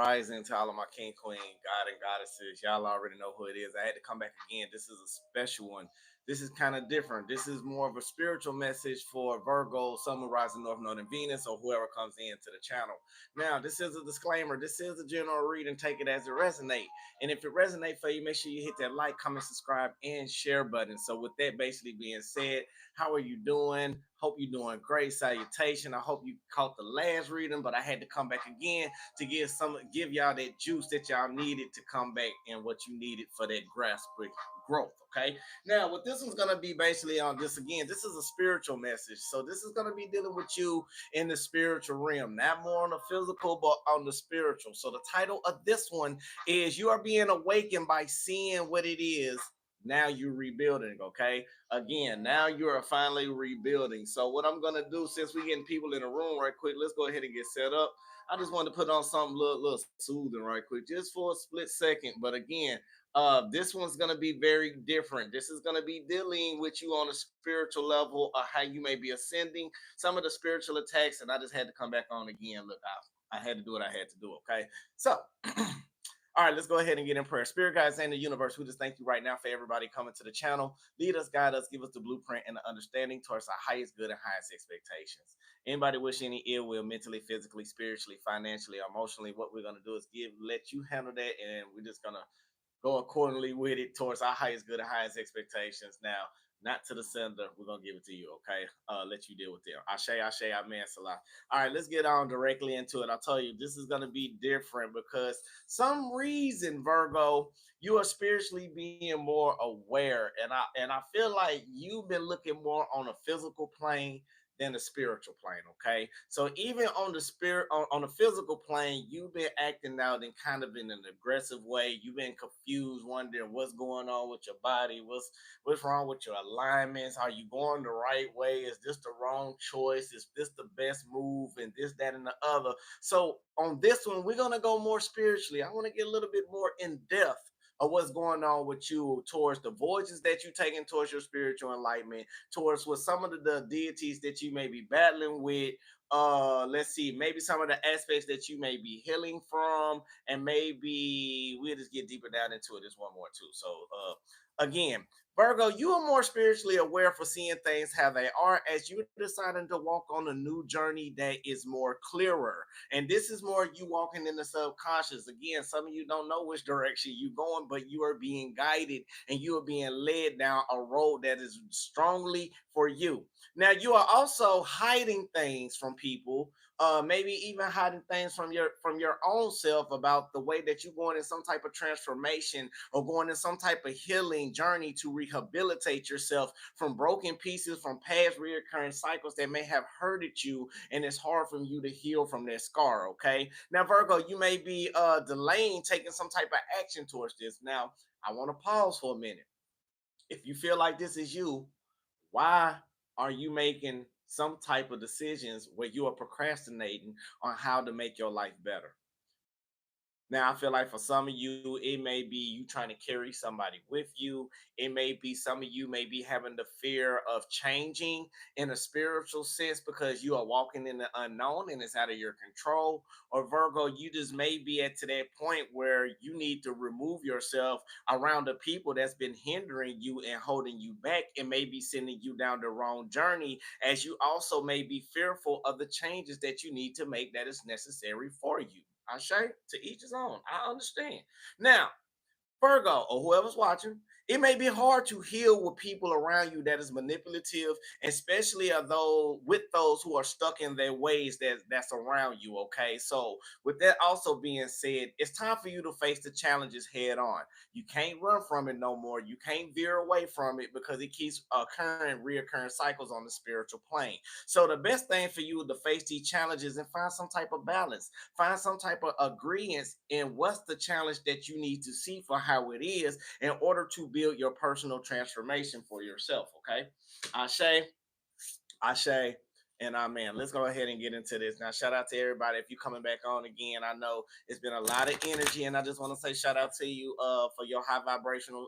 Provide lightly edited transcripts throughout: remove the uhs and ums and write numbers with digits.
rising to all of my king, queen, god, and goddesses. Y'all already know who it is. I had to come back again. This is a special one. This is kind of different. This is more of a spiritual message for Virgo, Sun, Moon, Rising, North Node, and Venus, or whoever comes into the channel. Now, this is a disclaimer. This is a general reading. Take it as it resonates. And if it resonates for you, make sure you hit that like, comment, subscribe, and share button. So with that basically being said, how are you doing? Hope you're doing great. Salutation. I hope you caught the last reading, but I had to come back again to give y'all that juice that y'all needed to come back and what you needed for that grasp growth. Okay. Now, what this one's gonna be basically on this again, this is a spiritual message. So this is gonna be dealing with you in the spiritual realm, not more on the physical, but on the spiritual. So the title of this one is "You Are Being Awakened by Seeing What It Is." Now you're rebuilding, okay? Again, now you are finally rebuilding. So what I'm gonna do, since we getting people in the room right quick, let's go ahead and get set up. I just wanted to put on something little soothing right quick, just for a split second. But again, this one's gonna be very different. This is gonna be dealing with you on a spiritual level, how you may be ascending, some of the spiritual attacks, and I just had to come back on again. Look, I had to do what I had to do. Okay, so. All right, let's go ahead and get in prayer. Spirit guides and the universe, we just thank you right now for everybody coming to the channel. Lead us, guide us, give us the blueprint and the understanding towards our highest good and highest expectations. Anybody wish any ill will, mentally, physically, spiritually, financially, emotionally, what we're going to do is let you handle that, and we're just going to go accordingly with it towards our highest good and highest expectations. Now, not to the sender. We're gonna give it to you, okay? Let you deal with them. Ashe, amen, salah. All right, let's get on directly into it. I'll tell you, this is gonna be different because some reason, Virgo, you are spiritually being more aware, and I feel like you've been looking more on a physical plane than the spiritual plane. Okay, so even on the spirit on the physical plane, you've been acting out in kind of in an aggressive way. You've been confused, wondering what's going on with your body, what's wrong with your alignments, are you going the right way, is this the wrong choice, is this the best move, and this, that, and the other. So on this one, we're going to go more spiritually. I want to get a little bit more in depth of what's going on with you towards the voyages that you're taking towards your spiritual enlightenment, towards what some of the deities that you may be battling with. Let's see, maybe some of the aspects that you may be healing from, and maybe we'll just get deeper down into it. There's one more too. So again, Virgo, you are more spiritually aware for seeing things how they are as you're deciding to walk on a new journey that is more clearer. And this is more you walking in the subconscious. Again, some of you don't know which direction you're going, but you are being guided and you are being led down a road that is strongly for you. Now, you are also hiding things from people, maybe even hiding things from your own self about the way that you're going in some type of transformation or going in some type of healing journey to rehabilitate yourself from broken pieces from past reoccurring cycles that may have hurted you, and it's hard for you to heal from that scar. Okay, now Virgo, you may be delaying taking some type of action towards this. Now I want to pause for a minute. If you feel like this is you, why are you making some type of decisions where you are procrastinating on how to make your life better? Now, I feel like for some of you, it may be you trying to carry somebody with you. It may be some of you may be having the fear of changing in a spiritual sense because you are walking in the unknown and it's out of your control. Or Virgo, you just may be at to that point where you need to remove yourself around the people that's been hindering you and holding you back and maybe sending you down the wrong journey, as you also may be fearful of the changes that you need to make that is necessary for you. I say to each his own. I understand. Now, Virgo or whoever's watching, it may be hard to heal with people around you that is manipulative, especially with those who are stuck in their ways that's around you. Okay, so with that also being said, it's time for you to face the challenges head on. You can't run from it no more. You can't veer away from it because it keeps occurring, reoccurring cycles on the spiritual plane. So the best thing for you is to face these challenges and find some type of balance, find some type of agreement in what's the challenge that you need to see for how it is in order to build your personal transformation for yourself. Okay, Ashe, and amen. Let's go ahead and get into this now. Shout out to everybody. If you're coming back on again, I know it's been a lot of energy, and I just want to say shout out to you for your high vibrational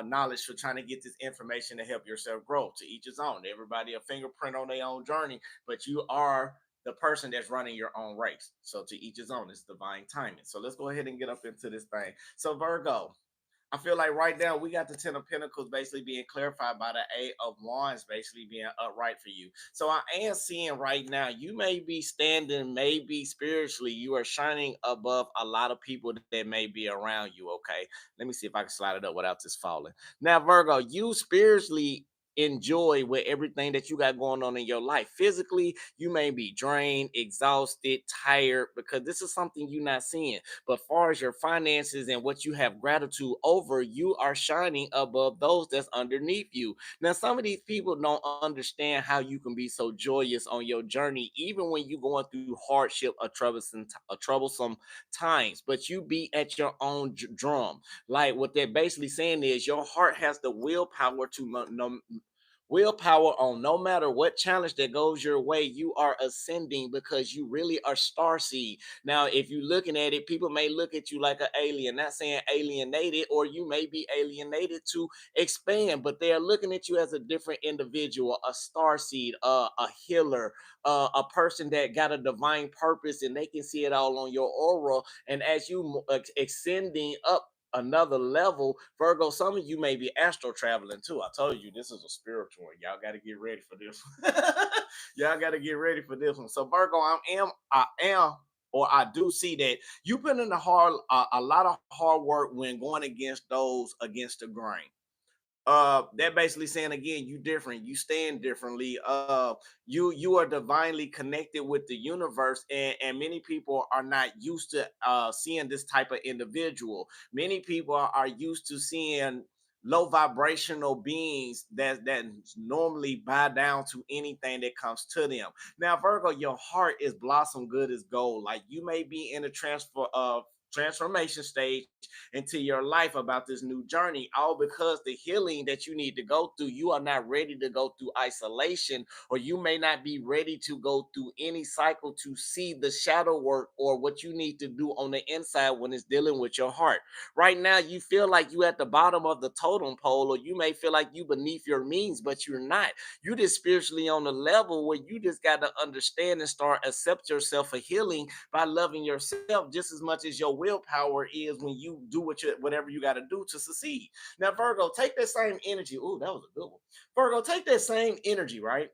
knowledge for trying to get this information to help yourself grow. To each his own. Everybody a fingerprint on their own journey, but you are the person that's running your own race. So to each his own, it's divine timing. So let's go ahead and get up into this thing. So Virgo, I feel like right now we got the Ten of Pentacles basically being clarified by the Eight of Wands basically being upright for you. So I am seeing right now you may be standing, maybe spiritually, you are shining above a lot of people that may be around you. Okay, let me see if I can slide it up without this falling. Now, Virgo, you spiritually enjoy with everything that you got going on in your life. Physically, you may be drained, exhausted, tired because this is something you're not seeing. But far as your finances and what you have gratitude over, you are shining above those that's underneath you. Now, some of these people don't understand how you can be so joyous on your journey, even when you're going through hardship or troublesome times. But you be at your own drum. Like what they're basically saying is your heart has the willpower to willpower on no matter what challenge that goes your way, you are ascending because you really are starseed. Now, if you're looking at it, people may look at you like an alien, not saying alienated, or you may be alienated to expand, but they are looking at you as a different individual, a starseed, a healer, a person that got a divine purpose and they can see it all on your aura. And as you ascending up another level, Virgo, some of you may be astral traveling too. I told you this is a spiritual one. Y'all got to get ready for this one. Y'all got to get ready for this one. So Virgo, or I do see that you put in a lot of hard work when going against those against the grain. They're basically saying again, you different, you stand differently. You are divinely connected with the universe, and many people are not used to seeing this type of individual. Many people are used to seeing low vibrational beings that normally bow down to anything that comes to them. Now, Virgo, your heart is blossom good as gold. Like you may be in a transformation stage into your life about this new journey, all because the healing that you need to go through, you are not ready to go through isolation, or you may not be ready to go through any cycle to see the shadow work or what you need to do on the inside when it's dealing with your heart. Right now, you feel like you at the bottom of the totem pole, or you may feel like you beneath your means, but you're not. You just spiritually on a level where you just got to understand and start accept yourself for healing by loving yourself just as much as your willpower is when you do whatever you got to do to succeed. Now, Virgo, take that same energy. Oh, that was a good one. Virgo, take that same energy, right?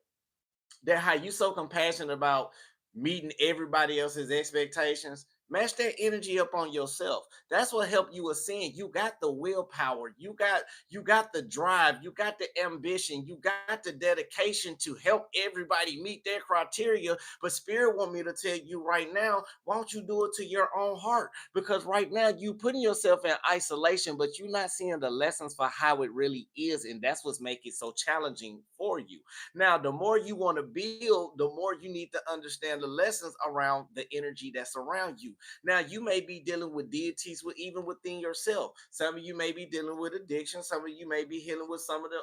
That how you so compassionate about meeting everybody else's expectations. Match that energy up on yourself. That's what helped you ascend. You got the willpower, you got the drive, you got the ambition, you got the dedication to help everybody meet their criteria. But spirit want me to tell you right now, why don't you do it to your own heart? Because right now you putting yourself in isolation, but you're not seeing the lessons for how it really is, and that's what's making it so challenging for you. Now, the more you want to build, the more you need to understand the lessons around the energy that's around you. Now, you may be dealing with deities even within yourself. Some of you may be dealing with addiction. Some of you may be healing with some of the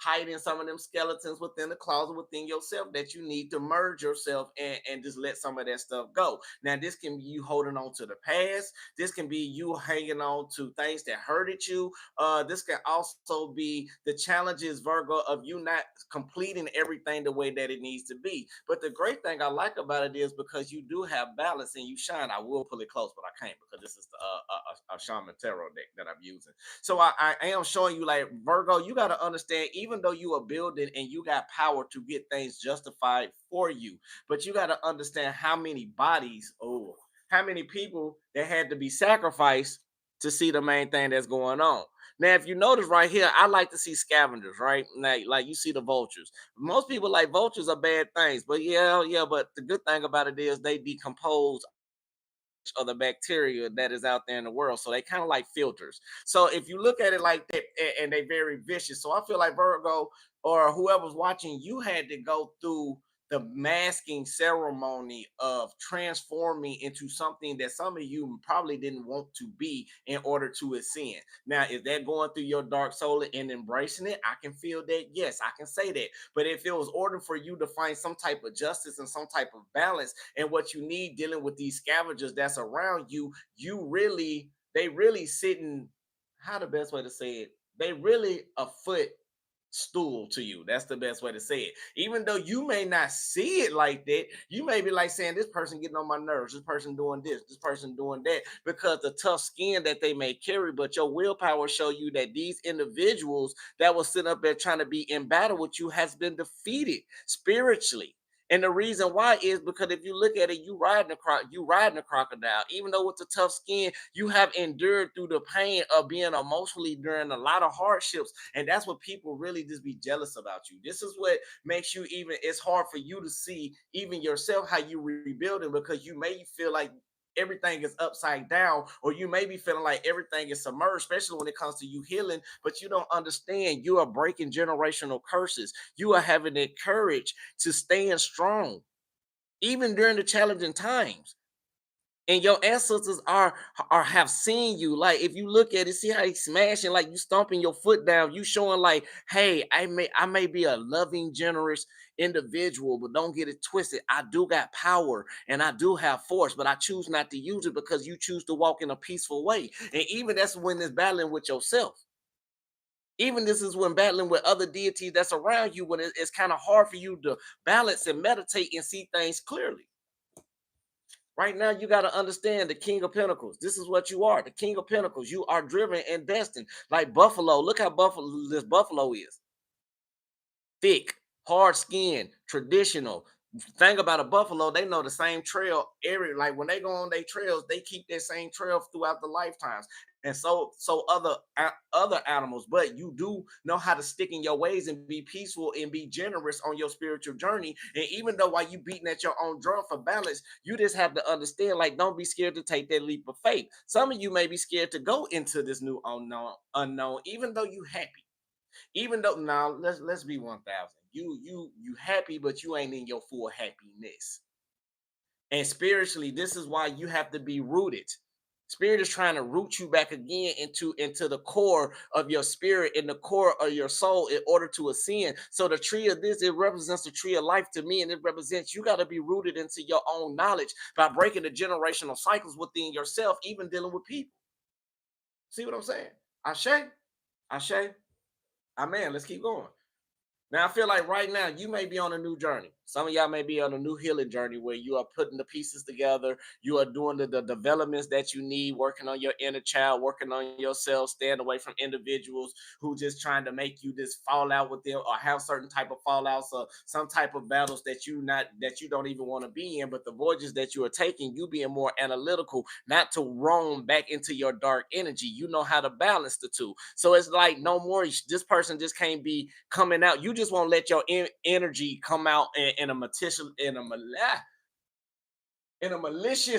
hiding some of them skeletons within the closet within yourself that you need to merge yourself and just let some of that stuff go. Now, this can be you holding on to the past. This can be you hanging on to things that hurted you. This can also be the challenges, Virgo, of you not completing everything the way that it needs to be. But the great thing I like about it is because you do have balance and you shine. I will pull it close, but I can't because this is a shaman tarot deck that I'm using. So I am showing you, like, Virgo, you got to understand, even though you are building and you got power to get things justified for you, but you got to understand how many bodies, how many people that had to be sacrificed to see the main thing that's going on. Now, if you notice right here, I like to see scavengers, right? Like you see the vultures. Most people like vultures are bad things, but yeah. But the good thing about it is they decompose of the bacteria that is out there in the world. So they kind of like filters. So if you look at it like that, and they very vicious. So I feel like Virgo or whoever's watching, you had to go through the masking ceremony of transforming into something that some of you probably didn't want to be in order to ascend. Now, is that going through your dark soul and embracing it? I can feel that. Yes, I can say that. But if it was order for you to find some type of justice and some type of balance and what you need dealing with these scavengers that's around you, they really sitting, how the best way to say it? They really a foot stool to you. That's the best way to say it. Even though you may not see it like that, you may be like saying, this person getting on my nerves, this person doing this person doing that, because the tough skin that they may carry. But your willpower show you that these individuals that will sit up there trying to be in battle with you has been defeated spiritually. And the reason why is because if you look at it, you riding a crocodile. Even though with the tough skin, you have endured through the pain of being emotionally during a lot of hardships. And that's what people really just be jealous about you. This is what makes you even, it's hard for you to see even yourself how you rebuilding, because you may feel like everything is upside down, or you may be feeling like everything is submerged, especially when it comes to you healing. But you don't understand, you are breaking generational curses. You are having the courage to stand strong even during the challenging times. And your ancestors are have seen you. Like if you look at it, see how he's smashing, like you stomping your foot down, you showing like, hey, I may be a loving, generous individual, but don't get it twisted. I do got power and I do have force, but I choose not to use it because you choose to walk in a peaceful way. And even that's when it's battling with yourself. Even this is when battling with other deities that's around you, when it's kind of hard for you to balance and meditate and see things clearly. Right now, you got to understand the King of Pentacles. This is what you are, the King of Pentacles. You are driven and destined, like buffalo. Look how this buffalo is: thick, hard skin, traditional. Thing about a buffalo, they know the same trail every, like when they go on their trails, they keep that same trail throughout the lifetimes. And so other animals, but you do know how to stick in your ways and be peaceful and be generous on your spiritual journey. And even though while you beating at your own drum for balance, you just have to understand, like, don't be scared to take that leap of faith. Some of you may be scared to go into this new unknown, even though you happy. Even though, now let's be 1,000. You happy, but you ain't in your full happiness. And spiritually, this is why you have to be rooted. Spirit is trying to root you back again into the core of your spirit, in the core of your soul, in order to ascend. So the tree of this, it represents the tree of life to me, and it represents you got to be rooted into your own knowledge by breaking the generational cycles within yourself, even dealing with people. See what I'm saying? Ashe, Ashe, Amen. Let's keep going. Now, I feel like right now you may be on a new journey. Some of y'all may be on a new healing journey where you are putting the pieces together. You are doing the developments that you need, working on your inner child, working on yourself, staying away from individuals who just trying to make you just fall out with them or have certain type of fallouts or some type of battles that you don't even want to be in. But the voyages that you are taking, you being more analytical, not to roam back into your dark energy. You know how to balance the two. So it's like no more. This person just can't be coming out. You just won't let your energy come out in a malicious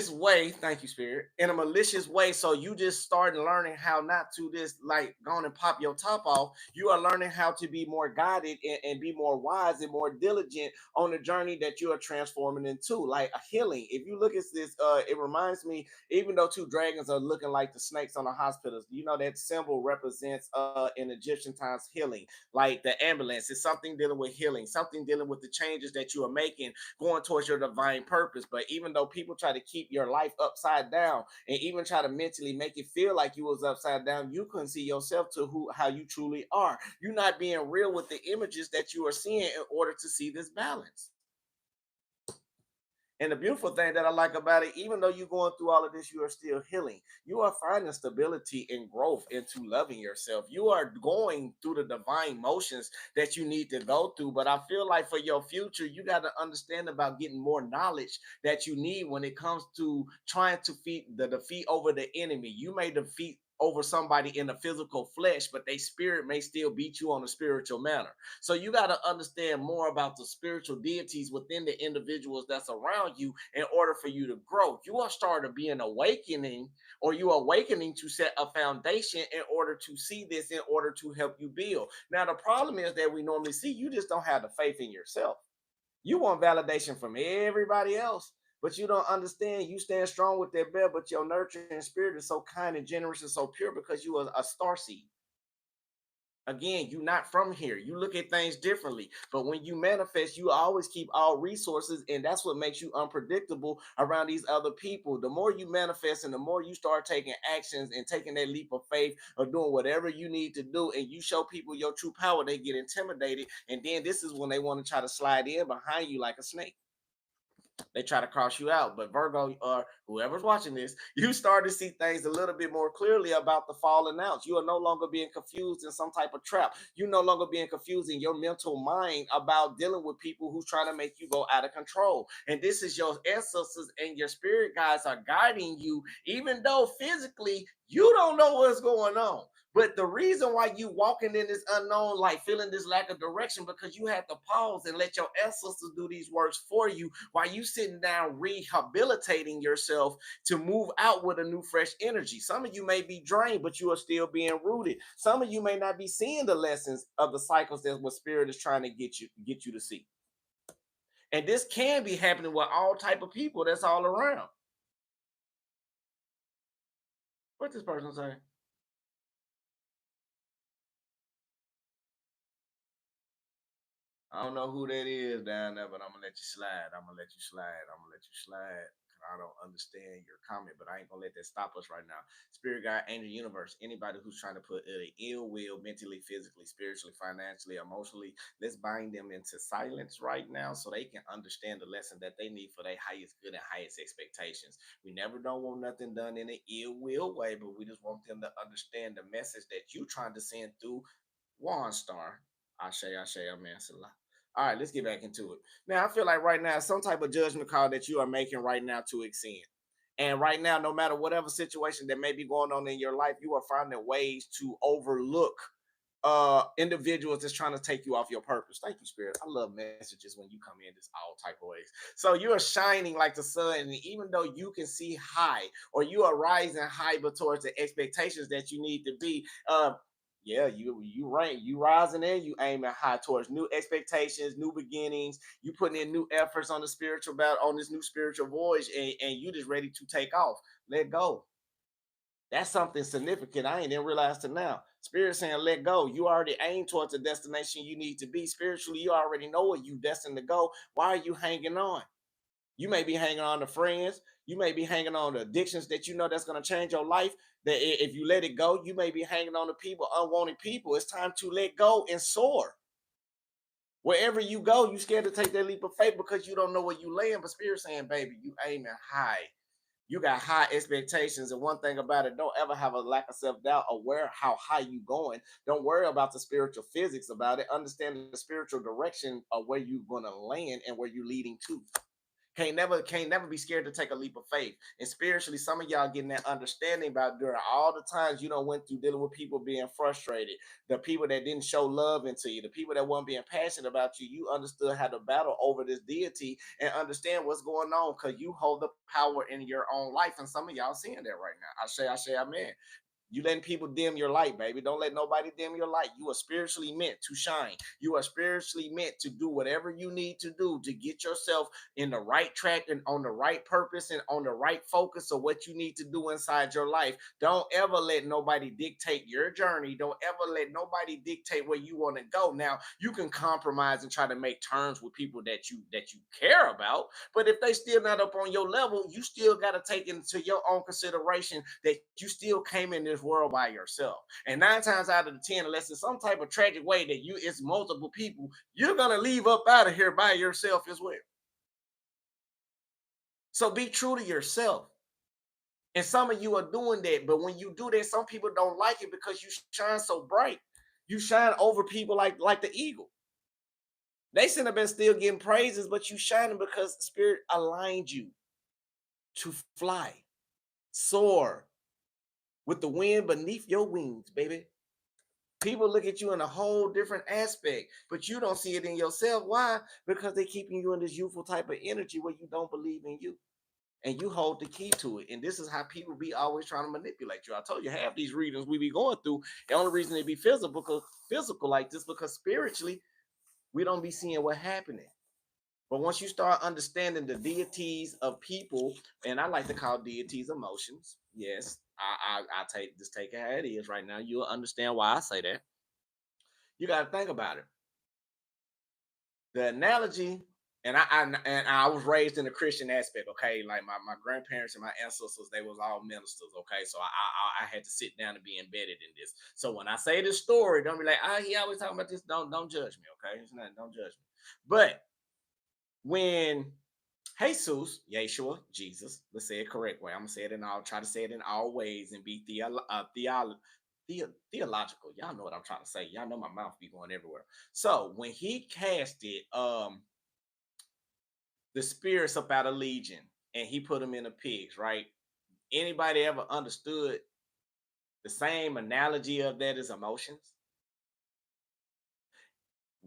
way. Thank you, Spirit. In a malicious way. So you just started learning how not to just like go on and pop your top off. You are learning how to be more guided and be more wise and more diligent on the journey that you are transforming into, like a healing. If you look at this, it reminds me, even though two dragons are looking like the snakes on the hospitals, you know that symbol represents in Egyptian times healing. Like the ambulance is something dealing with healing, something dealing with the changes that you are making, going towards your divine purpose. But even though people try to keep your life upside down and even try to mentally make it feel like you was upside down, you couldn't see yourself to how you truly are. You're not being real with the images that you are seeing in order to see this balance. And the beautiful thing that I like about it, even though you're going through all of this, you are still healing. You are finding stability and growth into loving yourself. You are going through the divine motions that you need to go through. But I feel like for your future, you got to understand about getting more knowledge that you need when it comes to trying to defeat over the enemy. You may defeat over somebody in the physical flesh, but their spirit may still beat you on a spiritual manner. So you got to understand more about the spiritual deities within the individuals that's around you in order for you to grow. You are starting to be an awakening, or you are awakening to set a foundation in order to see this, in order to help you build. Now, the problem is that we normally see you just don't have the faith in yourself. You want validation from everybody else, but you don't understand. You stand strong with that bell, but your nurturing spirit is so kind and generous and so pure because you are a star seed. Again, you're not from here. You look at things differently. But when you manifest, you always keep all resources, and that's what makes you unpredictable around these other people. The more you manifest and the more you start taking actions and taking that leap of faith or doing whatever you need to do, and you show people your true power, they get intimidated. And then this is when they want to try to slide in behind you like a snake. They try to cross you out. But Virgo or whoever's watching this, you start to see things a little bit more clearly about the falling out. You are no longer being confused in some type of trap. You no longer being confused in your mental mind about dealing with people who's trying to make you go out of control. And this is your ancestors and your spirit guides are guiding you, even though physically you don't know what's going on. But the reason why you walking in this unknown, like feeling this lack of direction, because you had to pause and let your ancestors do these works for you while you sitting down rehabilitating yourself to move out with a new fresh energy. Some of you may be drained, but you are still being rooted. Some of you may not be seeing the lessons of the cycles that what spirit is trying to get you to see. And this can be happening with all type of people that's all around. What this person say? I don't know who that is down there, but I'm gonna let you slide. I'm gonna let you slide. I'm gonna let you slide. Cause I don't understand your comment, but I ain't gonna let that stop us right now. Spirit guide, angel universe, anybody who's trying to put ill will mentally, physically, spiritually, financially, emotionally, let's bind them into silence right now so they can understand the lesson that they need for their highest good and highest expectations. We never don't want nothing done in an ill will way, but we just want them to understand the message that you trying to send through Waunstar. Ashe, Amen, Salah. All right, let's get back into it. Now, I feel like right now, some type of judgment call that you are making right now to extend. And right now, no matter whatever situation that may be going on in your life, you are finding ways to overlook individuals that's trying to take you off your purpose. Thank you, Spirit. I love messages when you come in this all type of ways. So you are shining like the sun, and even though you can see high or you are rising high, but towards the expectations that you need to be, yeah, you rising and you aiming high towards new expectations, new beginnings. You putting in new efforts on the spiritual battle, on this new spiritual voyage, and you just ready to take off. Let go. That's something significant. I ain't even realized till now. Spirit saying, let go. You already aim towards the destination you need to be. Spiritually, you already know where you destined to go. Why are you hanging on? You may be hanging on to friends. You may be hanging on to addictions that you know that's going to change your life. That if you let it go, you may be hanging on to people, unwanted people. It's time to let go and soar. Wherever you go, you scared to take that leap of faith because you don't know where you land. But Spirit saying, baby, you aiming high. You got high expectations. And one thing about it, don't ever have a lack of self-doubt or aware how high you going. Don't worry about the spiritual physics about it. Understand the spiritual direction of where you're going to land and where you're leading to. Can't never be scared to take a leap of faith. And spiritually, some of y'all getting that understanding about during all the times you don't went through dealing with people being frustrated, the people that didn't show love into you, the people that weren't being passionate about you. You understood how to battle over this deity and understand what's going on because you hold the power in your own life. And some of y'all seeing that right now. I say, amen. You letting people dim your light, baby. Don't let nobody dim your light. You are spiritually meant to shine. You are spiritually meant to do whatever you need to do to get yourself in the right track and on the right purpose and on the right focus of what you need to do inside your life. Don't ever let nobody dictate your journey. Don't ever let nobody dictate where you want to go. Now, you can compromise and try to make terms with people that you care about, but if they still not up on your level, you still got to take into your own consideration that you still came in this world by yourself. And 9 times out of the 10, unless it's some type of tragic way that it's multiple people, you're gonna leave up out of here by yourself as well. So be true to yourself. And some of you are doing that, but when you do that, some people don't like it because you shine so bright. You shine over people like the eagle. They should have been still getting praises, but you shining because the spirit aligned you to fly, soar with the wind beneath your wings, baby. People look at you in a whole different aspect, but you don't see it in yourself. Why? Because they're keeping you in this youthful type of energy where you don't believe in you. And you hold the key to it. And this is how people be always trying to manipulate you. I told you, half these readings we be going through, the only reason they be physical like this, because spiritually, we don't be seeing what happening. But once you start understanding the deities of people, and I like to call deities emotions, yes, I take it how it is right now. You'll understand why I say that. You got to think about it. The analogy, and I was raised in the Christian aspect. Okay, like my grandparents and my ancestors, they was all ministers. Okay, so I had to sit down and be embedded in this. So when I say this story, don't be like, ah, he always talking about this. Don't judge me. Okay, it's not, don't judge me. But when Jesus, Yeshua, Jesus, let's say it correct way. I'm gonna say it in all, try to say it in all ways and be theological. Y'all know what I'm trying to say. Y'all know my mouth be going everywhere. So when he casted the spirits up out of Legion and he put them in the pigs, right? Anybody ever understood the same analogy of that as emotions?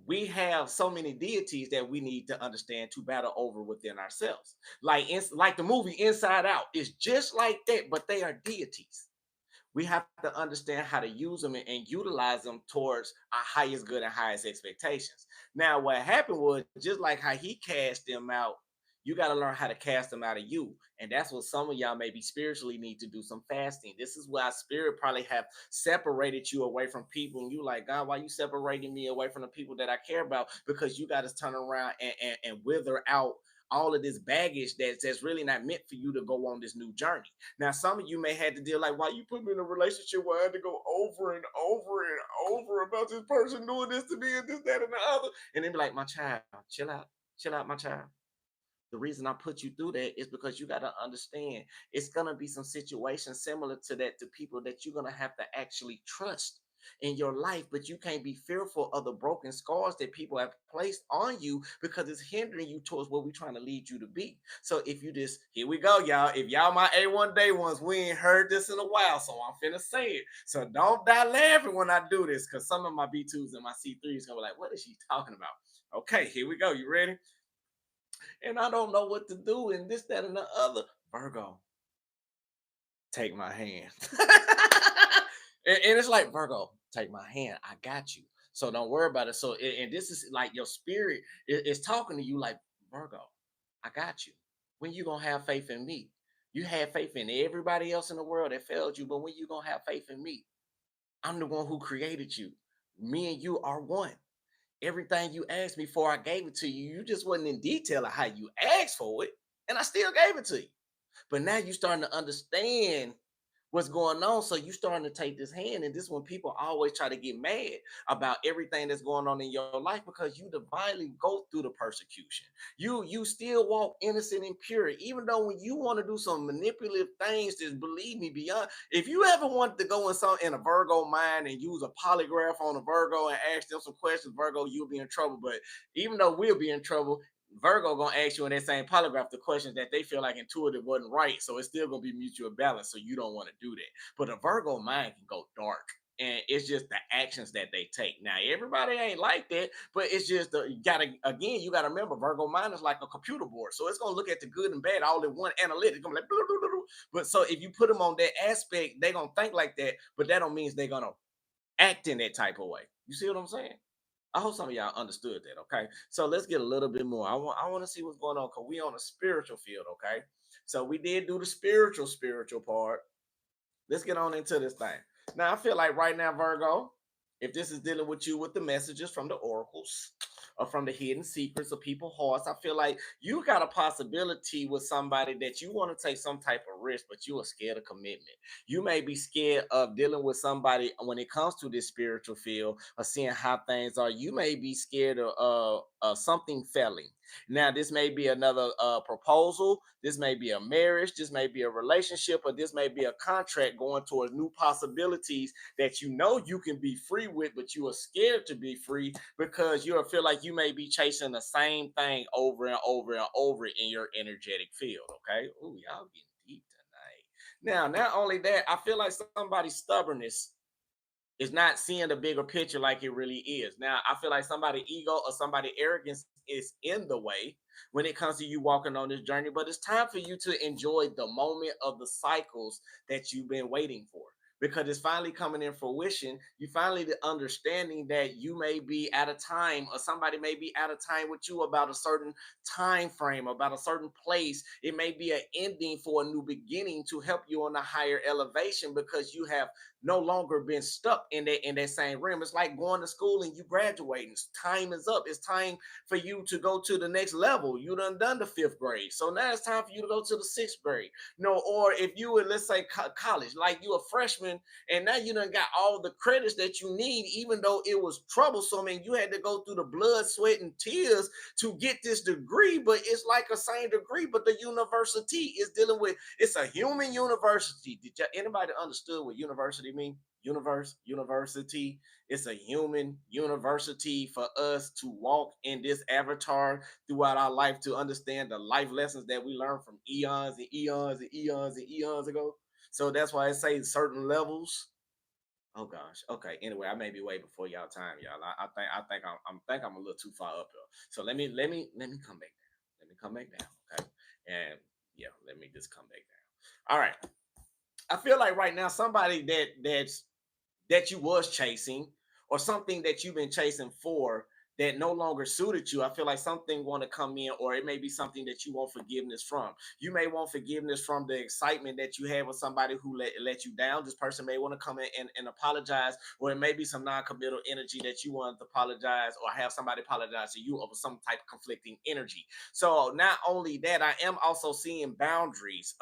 We have so many deities that we need to understand to battle over within ourselves. Like the movie Inside Out, it's just like that, but they are deities. We have to understand how to use them and utilize them towards our highest good and highest expectations. Now, what happened was just like how he cast them out, you got to learn how to cast them out of you. And that's what some of y'all maybe spiritually need to do some fasting. This is why spirit probably have separated you away from people. And you like, God, why you separating me away from the people that I care about? Because you got to turn around and wither out all of this baggage that's really not meant for you to go on this new journey. Now, some of you may have to deal like, why you put me in a relationship where I had to go over and over and over about this person doing this to me and this, that, and the other. And then be like, my child, chill out, my child. The reason I put you through that is because you got to understand it's going to be some situations similar to that to people that you're going to have to actually trust in your life, but you can't be fearful of the broken scars that people have placed on you because it's hindering you towards what we're trying to lead you to be. So if you just, here we go, y'all. If y'all my A1 day ones, we ain't heard this in a while, so I'm finna say it. So don't die laughing when I do this because some of my B2s and my C3s gonna be like, what is she talking about? Okay, here we go. You ready? And I don't know what to do, and this, that, and the other. Virgo, take my hand. And it's like, Virgo, take my hand. I got you. So don't worry about it. So, and this is like your spirit is talking to you like, Virgo, I got you. When you going to have faith in me? You had faith in everybody else in the world that failed you, but when you going to have faith in me? I'm the one who created you. Me and you are one. Everything you asked me for, I gave it to you. You just wasn't in detail of how you asked for it, and I still gave it to you. But now you starting to understand what's going on. So you starting to take this hand, and this is when people always try to get mad about everything that's going on in your life because you divinely go through the persecution. You still walk innocent and pure, even though when you want to do some manipulative things, just believe me, beyond. If you ever want to go in a Virgo mind and use a polygraph on a Virgo and ask them some questions, Virgo, you'll be in trouble. But even though we'll be in trouble, Virgo gonna ask you in that same polygraph the questions that they feel like intuitive wasn't right. So it's still gonna be mutual balance. So you don't want to do that. But a Virgo mind can go dark. And it's just the actions that they take. Now, everybody ain't like that, but it's just you gotta remember Virgo mind is like a computer board. So it's gonna look at the good and bad all in one analytic. Gonna be like, blah, blah, blah, blah. But so if you put them on that aspect, they're gonna think like that, but that don't mean they're gonna act in that type of way. You see what I'm saying? I hope some of y'all understood that. Okay, so let's get a little bit more. I want to see what's going on because we on a spiritual field. Okay, so we did do the spiritual part. Let's get on into this thing. Now I feel like right now, Virgo, if this is dealing with you with the messages from the oracles or from the hidden secrets of people's hearts, I feel like you got a possibility with somebody that you want to take some type of risk, but you are scared of commitment. You may be scared of dealing with somebody when it comes to this spiritual field or seeing how things are. You may be scared of something failing. Now, this may be another proposal. This may be a marriage. This may be a relationship, or this may be a contract going towards new possibilities that you know you can be free with, but you are scared to be free because you feel like you may be chasing the same thing over and over and over in your energetic field. Okay. Oh, y'all getting deep tonight. Now, not only that, I feel like somebody's stubbornness is not seeing the bigger picture like it really is. Now, I feel like somebody ego or somebody arrogance is in the way when it comes to you walking on this journey, but it's time for you to enjoy the moment of the cycles that you've been waiting for because it's finally coming in fruition. You finally the understanding that you may be at a time or somebody may be at a time with you about a certain time frame, about a certain place. It may be an ending for a new beginning to help you on a higher elevation because you have no longer been stuck in that same realm. It's like going to school and you graduating. Time is up. It's time for you to go to the next level. You done the fifth grade, so now it's time for you to go to the sixth grade. No, or if you would, let's say college, like you a freshman, and now you done got all the credits that you need, even though it was troublesome and you had to go through the blood, sweat, and tears to get this degree. But it's like a same degree, but the university is dealing with, it's a human university. Anybody understood what university mean? University. It's a human university for us to walk in this avatar throughout our life, to understand the life lessons that we learned from eons and eons and eons and eons ago. So that's why I say certain levels. Oh gosh. Okay. Anyway, I may be way before y'all time, y'all. I think I'm a little too far up here. So let me come back down. Let me come back down. Okay. And yeah, let me just come back down. All right. I feel like right now somebody that you was chasing, or something that you've been chasing for, that no longer suited you. I feel like something want to come in, or it may be something that you want forgiveness from. You may want forgiveness from the excitement that you had with somebody who let you down. This person may want to come in and apologize, or it may be some non-committal energy that you want to apologize, or have somebody apologize to you over some type of conflicting energy. So not only that, I am also seeing boundaries.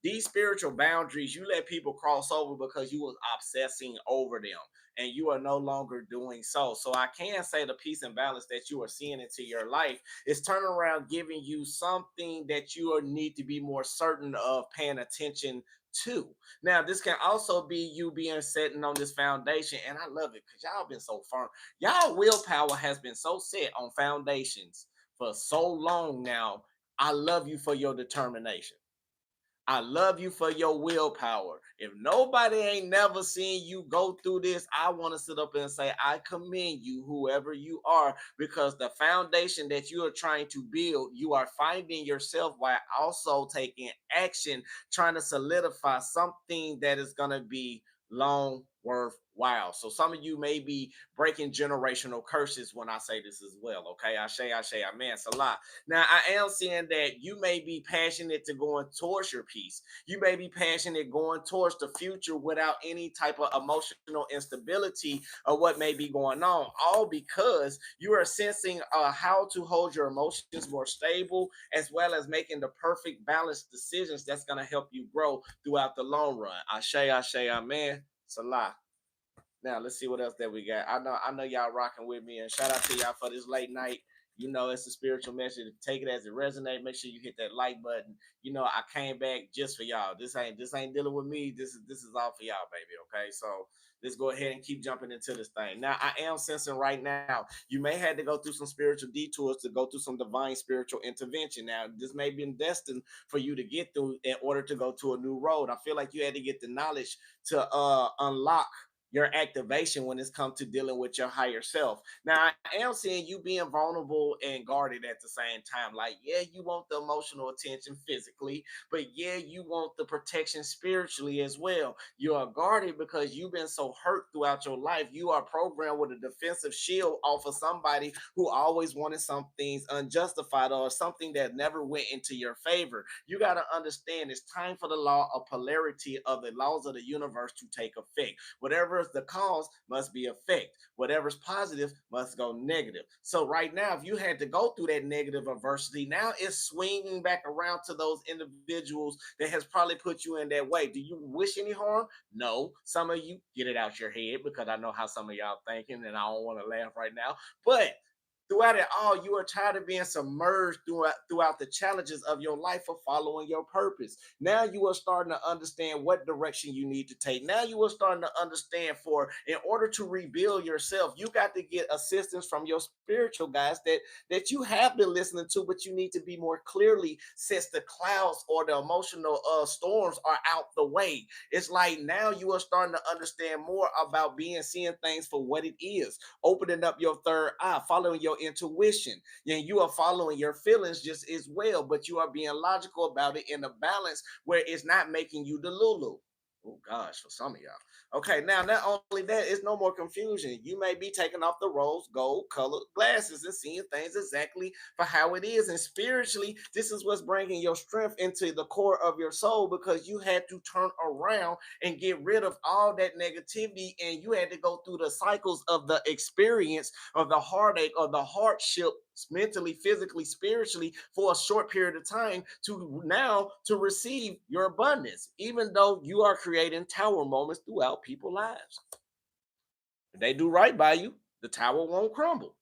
These spiritual boundaries, you let people cross over because you was obsessing over them, and you are no longer doing so. So I can say the peace and balance that you are seeing into your life is turning around, giving you something that you need to be more certain of paying attention to. Now, this can also be you being setting on this foundation, and I love it because y'all been so firm. Y'all willpower has been so set on foundations for so long now. I love you for your determination. I love you for your willpower. If nobody ain't never seen you go through this, I want to sit up and say, I commend you, whoever you are, because the foundation that you are trying to build, you are finding yourself while also taking action, trying to solidify something that is going to be long worthwhile. So some of you may be breaking generational curses when I say this as well. Okay. I say, amen. Salah. Now, I am saying that you may be passionate to going towards your peace. You may be passionate going towards the future without any type of emotional instability or what may be going on, all because you are sensing how to hold your emotions more stable, as well as making the perfect balanced decisions that's going to help you grow throughout the long run. Ashe, amen. Salah. Now let's see what else that we got. I know y'all rocking with me, and shout out to y'all for this late night. You know, it's a spiritual message. Take it as it resonates. Make sure you hit that like button. You know, I came back just for y'all. This ain't dealing with me. This is all for y'all, baby. Okay, so let's go ahead and keep jumping into this thing. Now, I am sensing right now you may have to go through some spiritual detours to go through some divine spiritual intervention. Now, this may be destined for you to get through in order to go to a new road. I feel like you had to get the knowledge to unlock your activation when it's come to dealing with your higher self. Now, I am seeing you being vulnerable and guarded at the same time. Like, yeah, you want the emotional attention physically, but yeah, you want the protection spiritually as well. You are guarded because you've been so hurt throughout your life. You are programmed with a defensive shield off of somebody who always wanted some things unjustified, or something that never went into your favor. You got to understand it's time for the law of polarity of the laws of the universe to take effect. Whatever is the cause must be effect. Whatever's positive must go negative. So right now, if you had to go through that negative adversity, now it's swinging back around to those individuals that has probably put you in that way. Do you wish any harm? No. Some of you get it out your head, because I know how some of y'all thinking, and I don't want to laugh right now. But throughout it all, you are tired of being submerged throughout the challenges of your life of following your purpose. Now you are starting to understand what direction you need to take. Now you are starting to understand, for in order to rebuild yourself, you got to get assistance from your spiritual guys that you have been listening to, but you need to be more clearly, since the clouds or the emotional storms are out the way. It's like now you are starting to understand more about seeing things for what it is, opening up your third eye, following your intuition. And you are following your feelings just as well, but you are being logical about it in a balance where it's not making you the Lulu. Oh gosh, for some of y'all. Okay, now not only that, it's no more confusion. You may be taking off the rose gold colored glasses and seeing things exactly for how it is. And spiritually, this is what's bringing your strength into the core of your soul, because you had to turn around and get rid of all that negativity, and you had to go through the cycles of the experience of the heartache or the hardship, mentally, physically, spiritually, for a short period of time, to now to receive your abundance, even though you are creating tower moments throughout people's lives. If they do right by you, the tower won't crumble.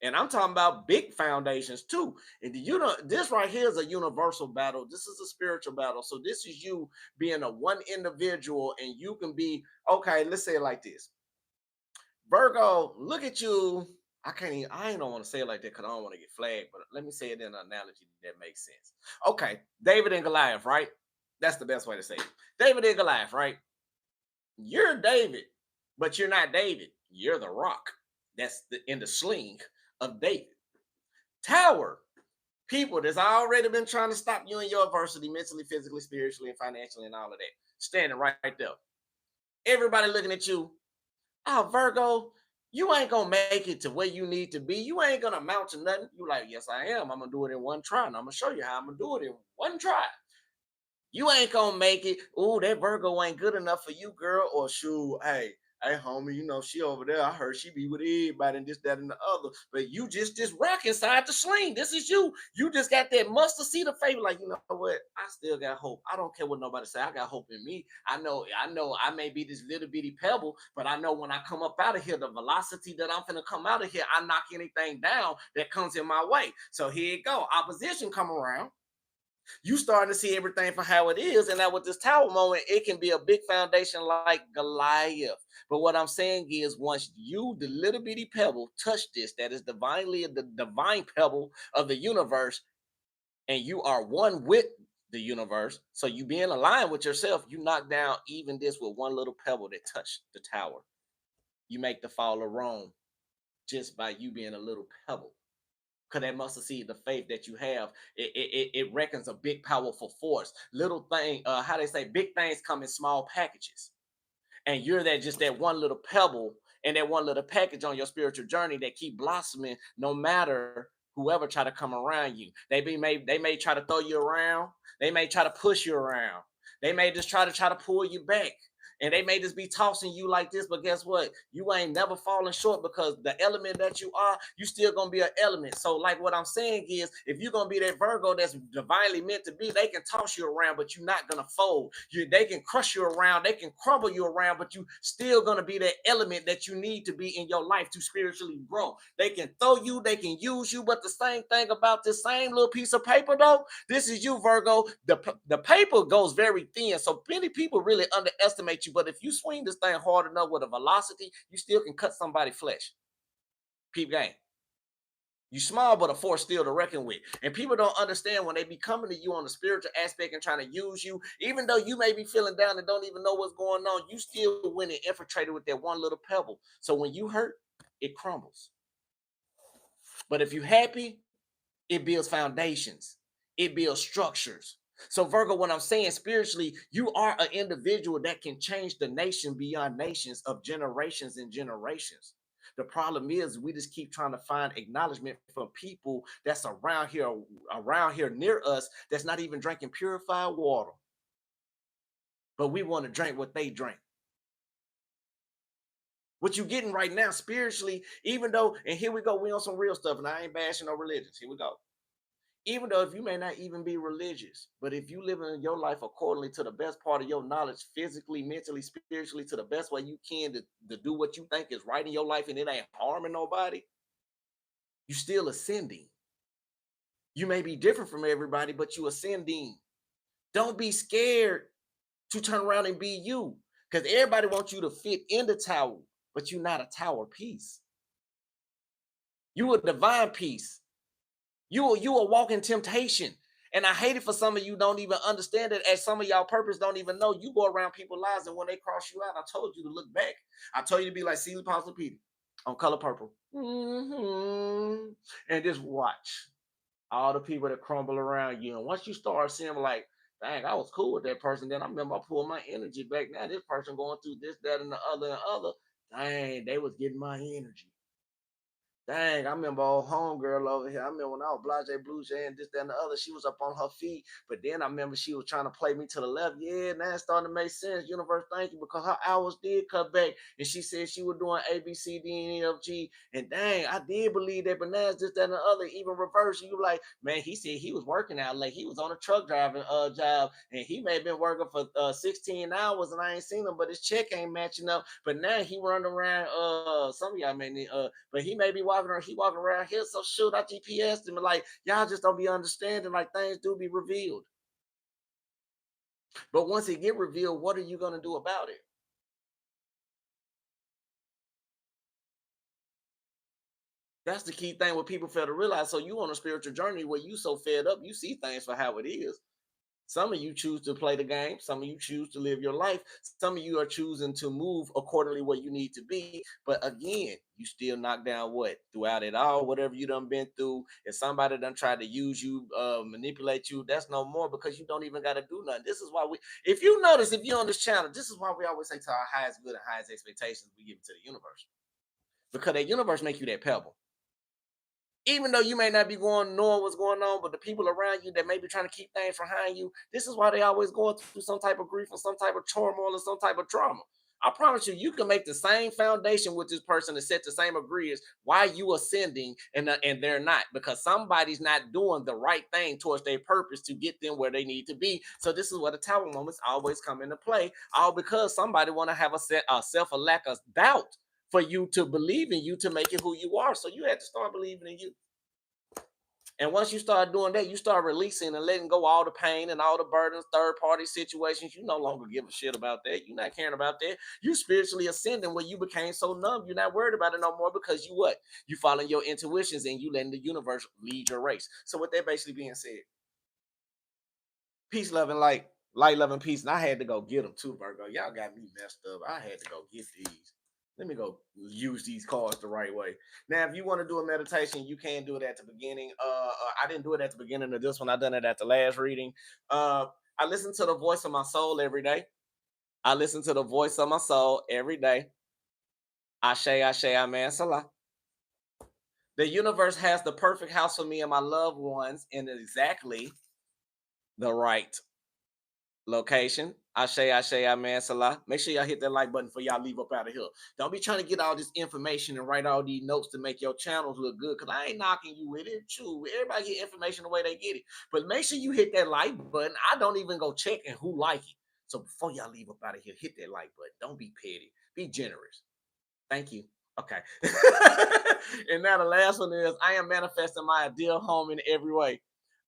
And I'm talking about big foundations too. And you know, this right here is a universal battle. This is a spiritual battle. So this is you being a one individual, and you can be, okay, let's say it like this. Virgo, look at you. I can't even, I don't want to say it like that because I don't want to get flagged, but let me say it in an analogy that makes sense. Okay, David and Goliath, right? That's the best way to say it. David and Goliath, right? You're David, but you're not David. You're the rock that's in the sling of David. Tower, people that's already been trying to stop you in your adversity, mentally, physically, spiritually, and financially, and all of that. Standing right there. Everybody looking at you. Oh, Virgo, you ain't gonna make it to where you need to be. You ain't gonna amount to nothing. You like, yes, I am. I'm gonna do it in one try. And I'm gonna show you how I'm gonna do it in one try. You ain't gonna make it. Oh, that Virgo ain't good enough for you, girl. Or shoot, hey, homie, you know, she over there. I heard she be with everybody and this, that, and the other. But you just this rock inside the sling. This is you. You just got that mustard seed of faith. Like, you know what? I still got hope. I don't care what nobody say. I got hope in me. I know I may be this little bitty pebble, but I know when I come up out of here, the velocity that I'm gonna come out of here, I knock anything down that comes in my way. So here you go. Opposition come around, you starting to see everything for how it is. And now with this tower moment, it can be a big foundation like Goliath. But what I'm saying is, once you, the little bitty pebble, touch this, that is divinely the divine pebble of the universe, and you are one with the universe. So you being aligned with yourself, you knock down even this with one little pebble that touched the tower. You make the fall of Rome just by you being a little pebble, because that mustard seed, the faith that you have, it reckons a big powerful force. Little thing, how they say, big things come in small packages, and you're that, just that one little pebble and that one little package on your spiritual journey that keep blossoming, no matter whoever try to come around you. They may try to throw you around, they may try to push you around, they may just try to pull you back, and they may just be tossing you like this. But guess what? You ain't never falling short, because the element that you are, you still gonna be an element. So, like, what I'm saying is, if you're gonna be that Virgo that's divinely meant to be, they can toss you around, but you're not gonna fold. They can crush you around, they can crumble you around, but you still gonna be that element that you need to be in your life to spiritually grow. They can throw you, they can use you, but the same thing about this same little piece of paper, though, this is you, Virgo. The paper goes very thin, so many people really underestimate you. But if you swing this thing hard enough with a velocity, you still can cut somebody's flesh. Peep game. You small, but a force still to reckon with. And people don't understand when they be coming to you on the spiritual aspect and trying to use you, even though you may be feeling down and don't even know what's going on, you still went and infiltrated with that one little pebble. So when you hurt, it crumbles. But if you're happy, it builds foundations, it builds structures. So, Virgo, what I'm saying spiritually, you are an individual that can change the nation beyond nations of generations and generations. The problem is we just keep trying to find acknowledgement from people that's around here near us, that's not even drinking purified water. But we want to drink what they drink. What you getting right now spiritually, even though, and here we go, we on some real stuff, and I ain't bashing no religions. Here we go. Even though if you may not even be religious, but if you live in your life accordingly to the best part of your knowledge, physically, mentally, spiritually, to the best way you can to do what you think is right in your life, and it ain't harming nobody, you still ascending. You may be different from everybody, but you ascending. Don't be scared to turn around and be you, because everybody wants you to fit in the tower, but you're not a tower piece. You a divine piece. You a walking temptation. And I hate it for some of you don't even understand it, as some of y'all purpose don't even know. You go around people's lives, and when they cross you out, I told you to look back. I told you to be like Celie Postle Petey on Color Purple. And just watch all the people that crumble around you. And once you start seeing like, Dang, I was cool with that person. Then I remember I pulled my energy back. Now this person going through this, that, and the other and other. Dang, they was getting my energy. Dang, I remember old homegirl over here. I remember when I was Blase Blue Jay and this, that, and the other, she was up on her feet. But then I remember she was trying to play me to the left. Yeah, now it's starting to make sense. Universe, thank you, because her hours did cut back. And she said she was doing A, B, C, D, and E, F, G. And dang, I did believe that, but now it's this, that, and the other, even reverse. You like, man, he said he was working out like he was on a truck driving job, and he may have been working for 16 hours, and I ain't seen him, but his check ain't matching up. But now he running around. Some of y'all may need but he may be walking around, he walking around here. So shoot, I GPS him. Like, y'all just don't be understanding, like things do be revealed. But once it get revealed, what are you gonna do about it? That's the key thing what people fail to realize. So you on a spiritual journey where you so fed up, you see things for how it is. Some of you choose to play the game. Some of you choose to live your life. Some of you are choosing to move accordingly where you need to be. But again, you still knock down what? Throughout it all, whatever you done been through. If somebody done tried to use you, manipulate you, that's no more because you don't even got to do nothing. This is why if you notice, if you're on this channel, this is why we always say to our highest good and highest expectations, we give it to the universe. Because the universe make you that pebble, even though you may not be going knowing what's going on, but the people around you that may be trying to keep things behind you, this is why they always going through some type of grief or some type of turmoil or some type of trauma. I promise you, you can make the same foundation with this person to set the same agreements why you ascending and they're not, because somebody's not doing the right thing towards their purpose to get them where they need to be. So this is where the tower moments always come into play, all because somebody want to have a lack of doubt for you to believe in you to make it who you are. So you had to start believing in you. And once you start doing that, you start releasing and letting go all the pain and all the burdens, third party situations. You no longer give a shit about that. You're not caring about that. You spiritually ascending when you became so numb. You're not worried about it no more because you what? You following your intuitions and you letting the universe lead your race. So with that basically being said, peace, love, and light, love, and peace. And I had to go get them too, Virgo. Y'all got me messed up. I had to go get these. Let me go use these cards the right way. Now, if you want to do a meditation, you can do it at the beginning. I didn't do it at the beginning of this one. I done it at the last reading. Uh, I listen to the voice of my soul every day. I listen to the voice of my soul every day. Ashe, Ashe, Amen, Salah. The universe has the perfect house for me and my loved ones in exactly the right location. Ashe, Amen, Salah. Make sure y'all hit that like button before y'all leave up out of here. Don't be trying to get all this information and write all these notes to make your channels look good, because I ain't knocking you with it. True, everybody get information the way they get it. But make sure you hit that like button. I don't even go checking who like it. So before y'all leave up out of here, hit that like button. Don't be petty. Be generous. Thank you. Okay. And now the last one is I am manifesting my ideal home in every way.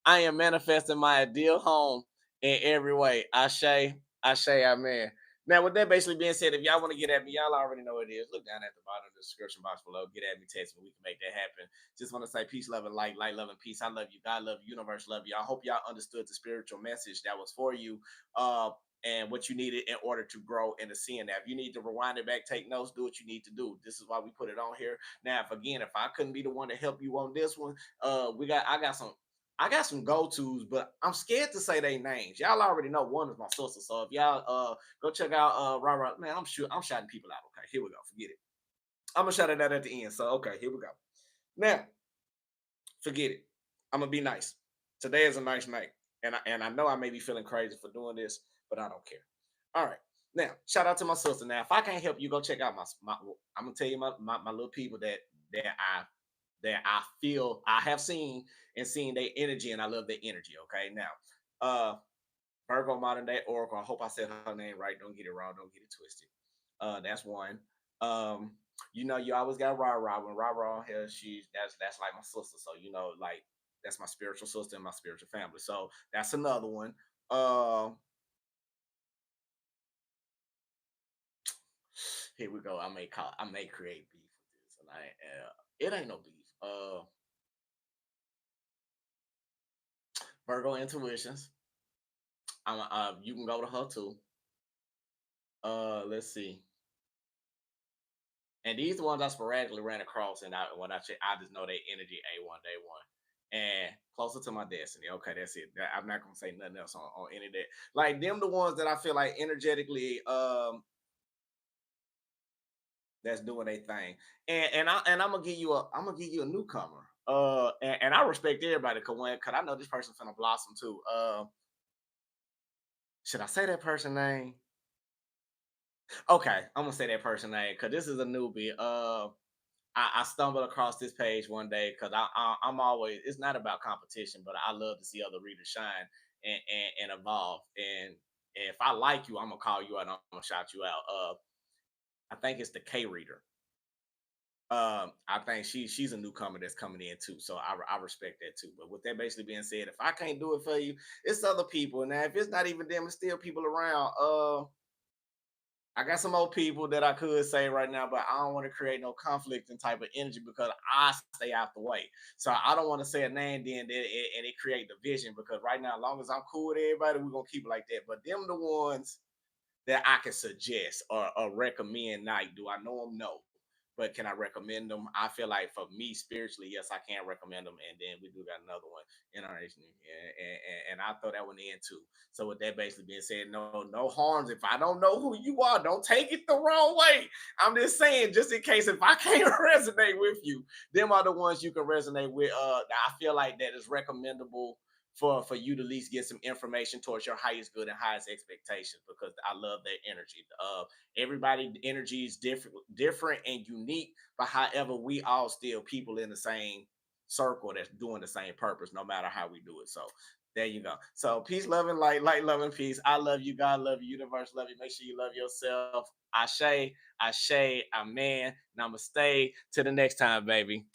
I am manifesting my ideal home in every way. Ashe, amen. Now, with that basically being said, if y'all want to get at me, y'all already know what it is. Look down at the bottom of the description box below. Get at me, text me. We can make that happen. Just want to say peace, love, and light, love, and peace. I love you. God love you. Universe love you. I hope y'all understood the spiritual message that was for you. And what you needed in order to grow into seeing that. If you need to rewind it back, take notes, do what you need to do. This is why we put it on here. Now, if I couldn't be the one to help you on this one, I got some go-tos, but I'm scared to say their names. Y'all already know one is my sister. So if y'all go check out Rara, man, I'm shouting people out. Okay, here we go. Forget it. I'm gonna shout it out at the end. So okay, here we go. Now, forget it. I'm gonna be nice. Today is a nice night. And I know I may be feeling crazy for doing this, but I don't care. All right. Now, shout out to my sister. Now, if I can't help you, go check out my I'm gonna tell you my little people that I feel I have seen and seen their energy, and I love their energy. Okay. Now, Virgo modern day Oracle. I hope I said her name right. Don't get it wrong, don't get it twisted. That's one. Um, you always got Ra Ra. When Ra Ra on here, that's like my sister. So like that's my spiritual sister and my spiritual family. So that's another one. Here we go. I may create beef with this, and it ain't no beef. Virgo intuitions. You can go to her too. Let's see. And these ones I sporadically ran across, and when I check, I just know they energy A1 day one. and closer to my destiny. Okay, that's it. I'm not gonna say nothing else on any of that. Like them, the ones that I feel like energetically, that's doing their thing. And I'm gonna give you a newcomer. And I respect everybody cause I know this person's gonna blossom too. Should I say that person name? Okay, I'm gonna say that person name because this is a newbie. I stumbled across this page one day because I'm always, it's not about competition, but I love to see other readers shine and evolve. And if I like you, I'm gonna call you out. I'm gonna shout you out. I think it's the K reader. I think she's a newcomer that's coming in too, so I respect that too. But with that basically being said, if I can't do it for you, it's other people. Now, if it's not even them, it's still people around. I got some old people that I could say right now, but I don't want to create no conflict and type of energy because I stay out the way. So I don't want to say a name then and it create division because right now, as long as I'm cool with everybody, we're gonna keep it like that. But them the ones that I can suggest or recommend. Like, do I know them? No. But can I recommend them? I feel like for me spiritually, yes, I can recommend them. And then we do got another one in our nation, and I'll throw that one in too. So with that basically being said, no harms. If I don't know who you are, don't take it the wrong way. I'm just saying, just in case if I can't resonate with you, them are the ones you can resonate with. I feel like that is recommendable for you to at least get some information towards your highest good and highest expectations because I love their energy. Everybody energy is different and unique, but however, we all still people in the same circle that's doing the same purpose, no matter how we do it. So there you go. So peace, love, and light, love, and peace. I love you, God love you, universe love you. Make sure you love yourself. Ashe, Ashe, Amen. Namaste. Till the next time, baby.